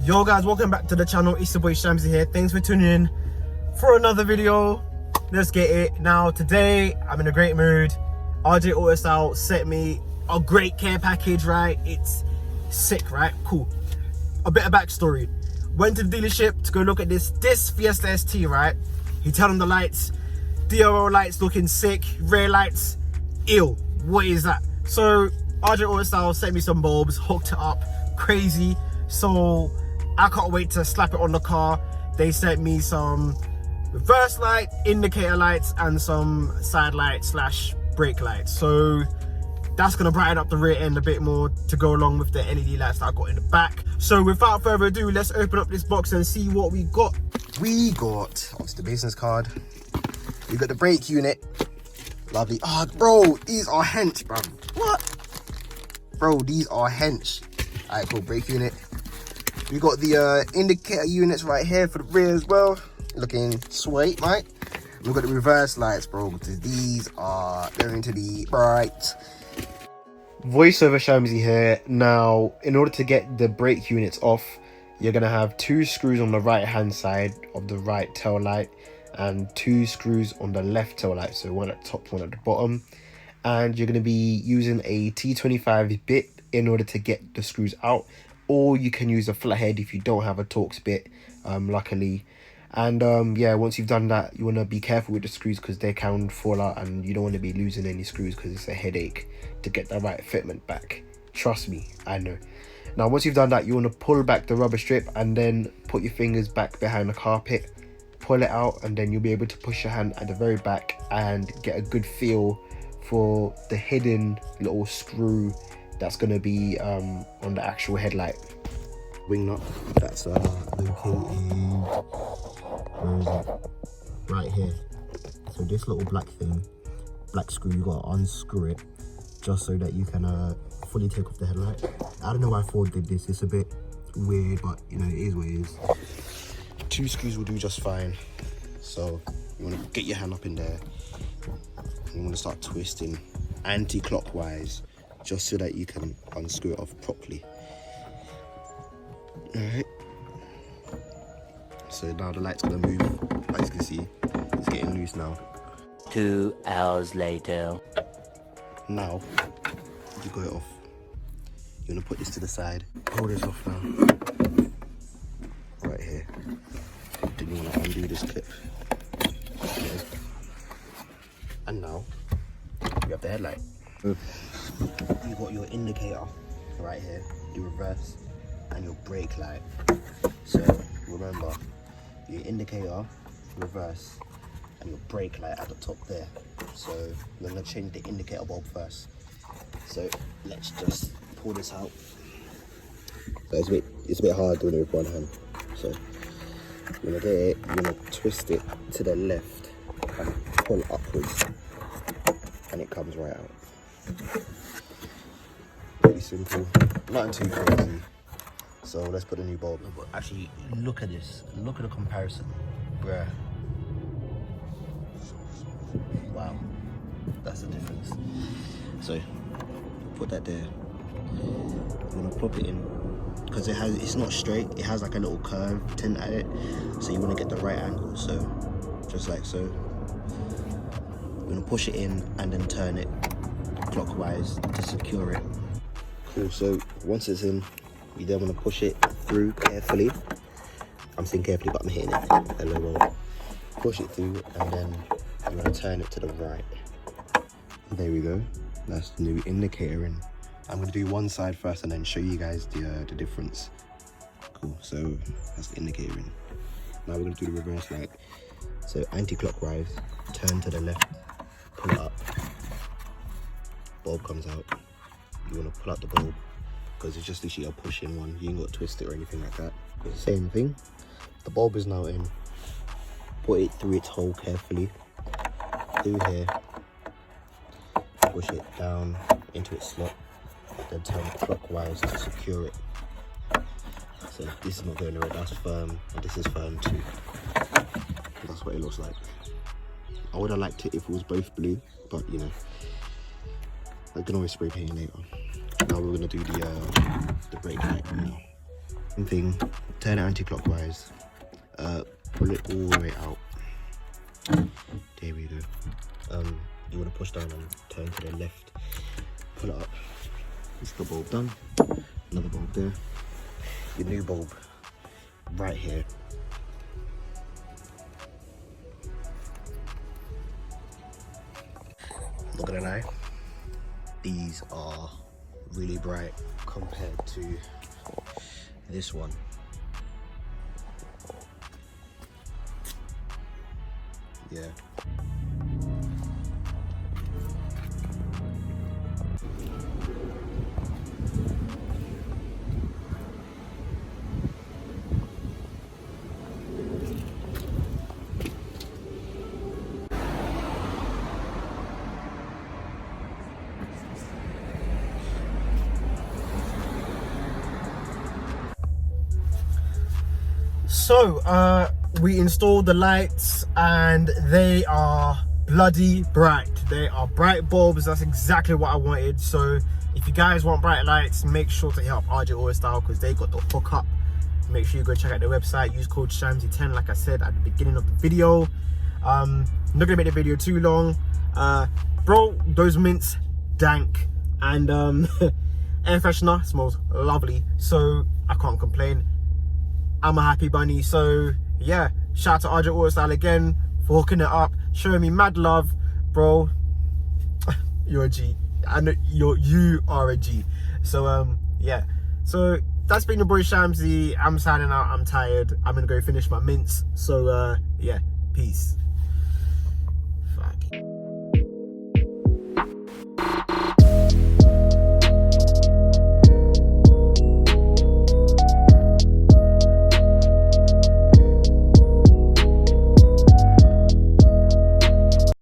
Yo guys, welcome back to the channel. It's your boy Shamsi here. Thanks for tuning in for another video. Let's get it. Now today I'm in a great mood. RJ Auto Style sent me a great care package, right? It's sick, right? Cool. A bit of backstory. Went to the dealership to go look at this Fiesta ST, right? He turned on the lights. DRL lights looking sick. Rear lights, ill. What is that? So RJ Auto Style sent me some bulbs, hooked it up, crazy. So I can't wait to slap it on the car. They sent me some reverse light, indicator lights, and some side lights slash brake lights. So that's gonna brighten up the rear end a bit more to go along with the LED lights that I got in the back. So without further ado, let's open up this box and see what we got. We got, what's the business card? We got the brake unit. Lovely. Oh, bro, these are hench, bro. What? Bro, these are hench. All right, cool, brake unit. We got the indicator units right here for the rear as well. Looking sweet, right? We've got the reverse lights, bro. These are going to be bright. Voiceover Shamsi here. Now, in order to get the brake units off, you're going to have 2 screws on the right hand side of the right tail light and 2 screws on the left tail light. So one at the top, one at the bottom. And you're going to be using a T25 bit in order to get the screws out. Or you can use a flathead if you don't have a Torx bit, luckily. And yeah, once you've done that, you want to be careful with the screws because they can fall out and you don't want to be losing any screws because it's a headache to get the right fitment back. Trust me, I know. Now, once you've done that, you want to pull back the rubber strip and then put your fingers back behind the carpet, pull it out, and then you'll be able to push your hand at the very back and get a good feel for the hidden little screw that's going to be on the actual headlight. Wing nut, that's located, where is it? Right here. So this little black thing, black screw, you got to unscrew it just so that you can fully take off the headlight. I don't know why Ford did this, it's a bit weird, but you know, it is what it is. 2 screws will do just fine. So you want to get your hand up in there and you want to start twisting anti-clockwise just so that you can unscrew it off properly. Alright. So now the light's gonna move. As you can see, it's getting loose now. 2 hours later. Now, you got it off. You're gonna put this to the side. Pull this off now. Right here. Then you wanna undo this clip. Okay. And now, you have the headlight. You got your indicator right here, your reverse and your brake light. So remember, your indicator, reverse, and your brake light at the top there. So we're gonna change the indicator bulb first. So let's just pull this out. So it's a bit hard doing it with one hand. So you're gonna get it, you're gonna twist it to the left and pull upwards, and it comes right out. Pretty simple, nothing too crazy. So let's put a new bulb. But actually, look at this. Look at the comparison, bruh. Wow, that's the difference. So put that there. You want to plop it in because it's not straight. It has like a little curve tint at it. So you want to get the right angle. So just like so. You're gonna push it in and then turn it clockwise to secure it. Cool. So once it's in, you then want to push it through carefully. I'm saying carefully, but I'm hitting it. LOL. Push it through, and then you want to turn it to the right. There we go. That's the new indicator in. I'm going to do one side first, and then show you guys the difference. Cool. So that's the indicator in. Now we're going to do the reverse light. So anti-clockwise, turn to the left, pull it up. Bulb comes out. You want to pull out the bulb, because it's just literally a push-in one. You ain't got to twist it or anything like that. Same thing. The bulb is now in. Put it through its hole carefully. Through here. Push it down into its slot. Then turn clockwise to secure it. So this is not going nowhere. That's firm, and this is firm too. That's what it looks like. I would have liked it if it was both blue, but you know, I can always spray paint later. Now we're gonna do the brake light now. Same thing, turn it anti-clockwise, pull it all the way out. There we go. You want to push down and turn to the left, pull it up. This is the bulb done. Another bulb there. Your new bulb right here. Not gonna lie, these are really bright compared to this one. Yeah. So we installed the lights and they are bloody bright. They are bright bulbs. That's exactly what I wanted. So if you guys want bright lights, make sure to hit up RJ Auto Style because they got the hookup. Make sure you go check out their website. Use code Shamsy10 like I said at the beginning of the video. I'm not gonna make the video too long. Bro, those mints dank, and air freshener smells lovely, so I can't complain. I'm a happy bunny. So yeah, shout out to RJ Auto Style again for hooking it up, showing me mad love, bro. You're a G. I know you are a G. So yeah, so that's been your boy Shamsy. I'm signing out. I'm tired. I'm gonna go finish my mints. So yeah, peace.